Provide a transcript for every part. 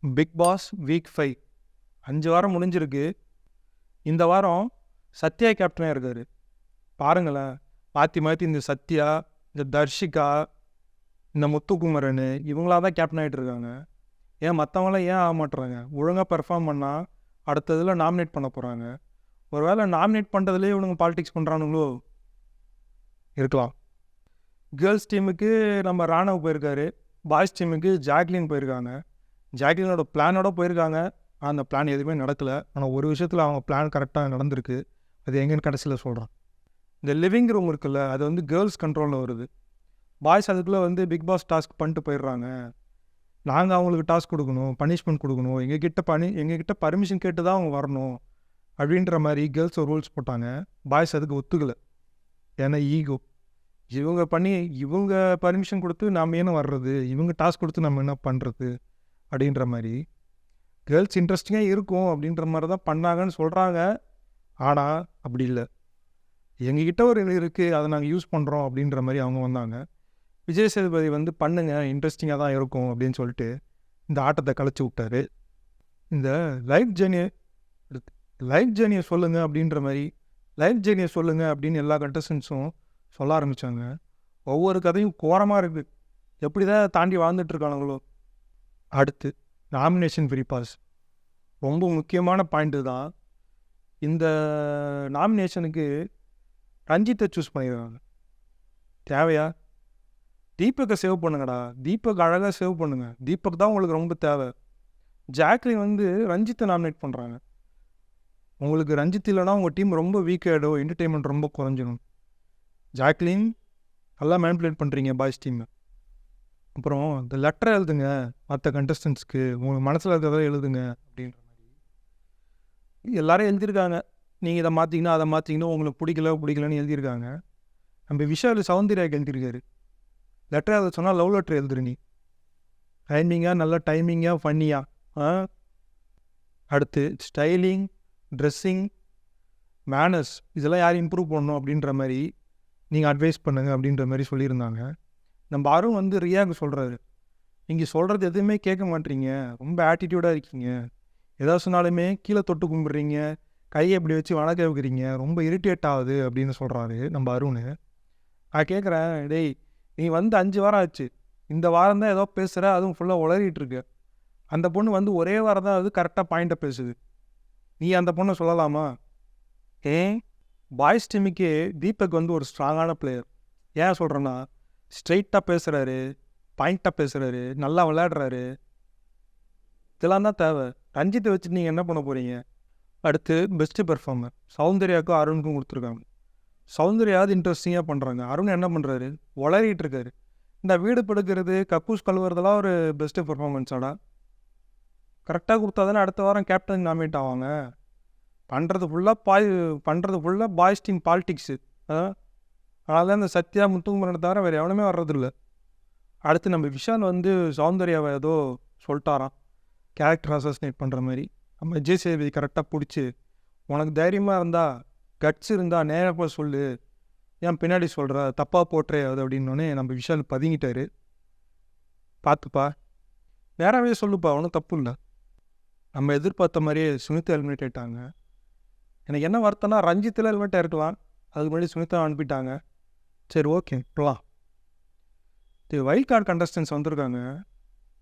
Big pass week 5 5 வாரம் முடிஞ்சிருக்கு. இந்த வாரம் சத்யா கேப்டனாக இருக்கார். பாருங்களேன், மாற்றி மாற்றி இந்த சத்யா, இந்த தர்ஷிகா, இந்த முத்துக்குமரன் இவங்களாக தான் கேப்டன் ஆகிட்டு இருக்காங்க. ஏன் மற்றவங்களாம் ஏன் ஆக மாட்டுறாங்க? ஒழுங்காக பெர்ஃபார்ம் பண்ணால் அடுத்ததில் நாமினேட் பண்ண போகிறாங்க. ஒரு வேளை நாமினேட் பண்ணுறதுலேயே இவனுங்க பாலிடிக்ஸ் பண்ணுறானுங்களோ இருக்கலாம். கேர்ள்ஸ் டீமுக்கு நம்ம ராணவ் போயிருக்காரு. பாய்ஸ் டீமுக்கு ஜாக்லின் போயிருக்காங்க. ஜாக்லினோட பிளானோட போயிருக்காங்க. அந்த பிளான் எதுவுமே நடக்கலை. ஆனால் ஒரு விஷயத்தில் அவங்க பிளான் கரெக்டாக நடந்திருக்கு. அது எங்கேன்னு கடைசியில் சொல்கிறேன். இந்த லிவிங் ரூம் இருக்குல்ல, அது வந்து கேர்ள்ஸ் கண்ட்ரோலில் வருது. பாய்ஸ் அதுக்குள்ளே வந்து பிக் பாஸ் டாஸ்க் பண்ணிட்டு போயிடுறாங்க. நாங்கள் அவங்களுக்கு டாஸ்க் கொடுக்கணும், பனிஷ்மெண்ட் கொடுக்கணும், எங்ககிட்ட பர்மிஷன் கேட்டு தான் அவங்க வரணும் அப்படின்ற மாதிரி கேர்ள்ஸ் ஒரு ரூல்ஸ் போட்டாங்க. பாய்ஸ் அதுக்கு ஒத்துக்கலை. ஏன்னா ஈகோ. இவங்க பர்மிஷன் கொடுத்து நாம் என்ன வர்றது, இவங்க டாஸ்க் கொடுத்து நம்ம என்ன பண்ணுறது அப்படின்ற மாதிரி. கேர்ள்ஸ் இன்ட்ரெஸ்டிங்காக இருக்கும் அப்படின்ற மாதிரி தான் பண்ணாங்கன்னு சொல்கிறாங்க. ஆனால் அப்படி இல்லை. எங்ககிட்ட ஒரு இருக்குது, அதை நாங்கள் யூஸ் பண்ணுறோம் அப்படின்ற மாதிரி அவங்க வந்தாங்க. விஜய் சேதுபதி வந்து பண்ணுங்க, இன்ட்ரெஸ்டிங்காக தான் இருக்கும் அப்படின்னு சொல்லிட்டு இந்த ஆட்டத்தை கலைச்சி விட்டார். இந்த லைஃப் ஜேர்னியை சொல்லுங்கள் அப்படின்ற மாதிரி, லைஃப் ஜேர்னியை சொல்லுங்கள் அப்படின்னு எல்லா கண்டஸ்டன்ஸும் சொல்ல ஆரம்பித்தாங்க. ஒவ்வொரு கதையும் கோரமாக இருக்குது. எப்படி தான் தாண்டி வாழ்ந்துட்டுருக்கானுங்களோ. அடுத்து நாமினேஷன் ஃப்ரீ பாஸ். ரொம்ப முக்கியமான பாயிண்ட்டு தான். இந்த நாமினேஷனுக்கு ரஞ்சித்தை சூஸ் பண்ணிடுறாங்க. தேவையா? தீபக்கை சேவ் பண்ணுங்கடா. தீபக் அழகாக சேவ் பண்ணுங்க. தீபக் தான் உங்களுக்கு ரொம்ப தேவை. ஜாக்லின் வந்து ரஞ்சித்தை நாமினேட் பண்ணுறாங்க. உங்களுக்கு ரஞ்சித் இல்லைனா உங்கள் டீம் ரொம்ப வீக் ஆகிடும், என்டர்டெயின்மெண்ட் ரொம்ப குறைஞ்சிடும். ஜாக்லின் நல்லா மேனிப்புலேட் பண்ணுறீங்க பாய்ஸ் டீம். அப்புறம் இந்த லெட்டரை எழுதுங்க மற்ற கண்டஸ்டன்ஸ்க்கு, உங்கள் மனசில் இருக்கிறத எழுதுங்க அப்படின்ற மாதிரி எல்லாரும் எழுதியிருக்காங்க. நீங்கள் இதை மாற்றிங்கன்னா அதை மாற்றிங்கன்னா உங்களுக்கு பிடிக்கலன்னு எழுதியிருக்காங்க. நம்ம விஷால் சௌந்தர்யாவுக்கு எழுதியிருக்காரு. லெட்டர் எழுத சொன்னால் லவ் லெட்டர் எழுதுரு நீ. டைமிங்காக, நல்ல டைமிங்காக, ஃபன்னியாக. அடுத்து ஸ்டைலிங், ட்ரெஸ்ஸிங், மேனர்ஸ் இதெல்லாம் யார் இம்ப்ரூவ் பண்ணணும் அப்படின்ற மாதிரி நீங்கள் அட்வைஸ் பண்ணுங்கள் அப்படின்ற மாதிரி சொல்லியிருந்தாங்க. நம்ம அருண் வந்து ரியாவுக்கு சொல்கிறாரு, நீங்கள் சொல்கிறது எதுவுமே கேட்க மாட்டீங்க, ரொம்ப ஆட்டிடியூடாக இருக்கீங்க, எதாவது சொன்னாலுமே கீழே தொட்டு கும்பிட்றீங்க, கையை இப்படி வச்சு வணக்க வைக்கிறீங்க, ரொம்ப இரிட்டேட் ஆகுது அப்படின்னு சொல்கிறாரு நம்ம அருண். நான் கேட்குறேன், டேய் நீ வந்து 5 வாரம் ஆச்சு, இந்த வாரம் தான் ஏதோ பேசுகிற, அதுவும் ஃபுல்லாக உளறிட்டு இருக்கு. அந்த பொண்ணு வந்து ஒரே வாரம் தான் அது கரெக்டாக பாயிண்ட்டை பேசுது. நீ அந்த பொண்ணை சொல்லலாமா? பாய்ஸ் டீமுக்கே தீபக் வந்து ஒரு ஸ்ட்ராங்கான பிளேயர். ஏன் சொல்கிறேன்னா, ஸ்ட்ரெயிட்டாக பேசுகிறாரு, பாயிண்ட்டாக பேசுகிறாரு, நல்லா விளையாடுறாரு. இதெல்லாம் தான் தேவை. ரஞ்சித்தை வச்சுட்டு நீங்கள் என்ன பண்ண போகிறீங்க? அடுத்து பெஸ்ட்டு பெர்ஃபார்மர் சௌந்தர்யாவுக்கும் அருணுக்கும் கொடுத்துருக்காங்க. சௌந்தர்யாவது இன்ட்ரெஸ்டிங்காக பண்ணுறாங்க. அருண் என்ன பண்ணுறாரு? வளரிட்டு இருக்காரு. இந்த வீடு படுக்கிறது, கக்கூஸ் கழுவுறதெல்லாம் ஒரு பெஸ்ட்டு பெர்ஃபார்மன்ஸாடா? கரெக்டாக கொடுத்தா தானே அடுத்த வாரம் கேப்டன் நாமினேட் ஆவாங்க. பண்ணுறது ஃபுல்லாக பாய்ஸ் டீம் பாலிடிக்ஸு. அதனால தான் இந்த சத்யா, முத்துக்குமரனை தவிர வேறு எவனுமே வர்றதில்ல. அடுத்து நம்ம விஷால் வந்து சௌந்தர்யாவை ஏதோ சொல்லிட்டாராம், கேரக்டர் அசாசினேட் பண்ணுற மாதிரி. நம்ம விஜய் சேதுபதி கரெக்டாக பிடிச்சி, உனக்கு தைரியமாக இருந்தால், கட்ஸ் இருந்தால் நேராக சொல்லு, ஏன் பின்னாடி சொல்கிற, தப்பாக போட்டுறே அது அப்படின்னோடனே நம்ம விஷால் பதுங்கிட்டாரு. பார்த்துப்பா, நேராகவே சொல்லுப்பா, ஒன்றும் தப்பு இல்லை. நம்ம எதிர்பார்த்த மாதிரியே சுனிதா எலிமினேட் ஆகிட்டாங்க. எனக்கு என்ன வருத்தம்னா, ரஞ்சித்தில் எலிமினேட் ஆகிருக்கலாம், அதுக்கு முன்னாடி சுனிதா அனுப்பிட்டாங்க. சரி, ஓகே போகலாம். இது வைல்ட் கார்டு கண்டஸ்டன்ஸ் வந்திருக்காங்க,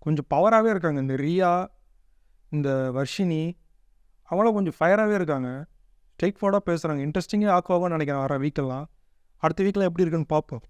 கொஞ்சம் பவராகவே இருக்காங்க. இந்த ரியா, இந்த வர்ஷினி, அவங்களும் கொஞ்சம் ஃபயராகவே இருக்காங்க. ஸ்ட்ரைட் ஃபார்வர்டாக பேசுகிறாங்க. இன்ட்ரெஸ்டிங்காக ஆக்குவாங்கன்னு நினைக்கிறேன் வர வீக்கெல்லாம். அடுத்த வீக்கில் எப்படி இருக்குன்னு பார்ப்போம்.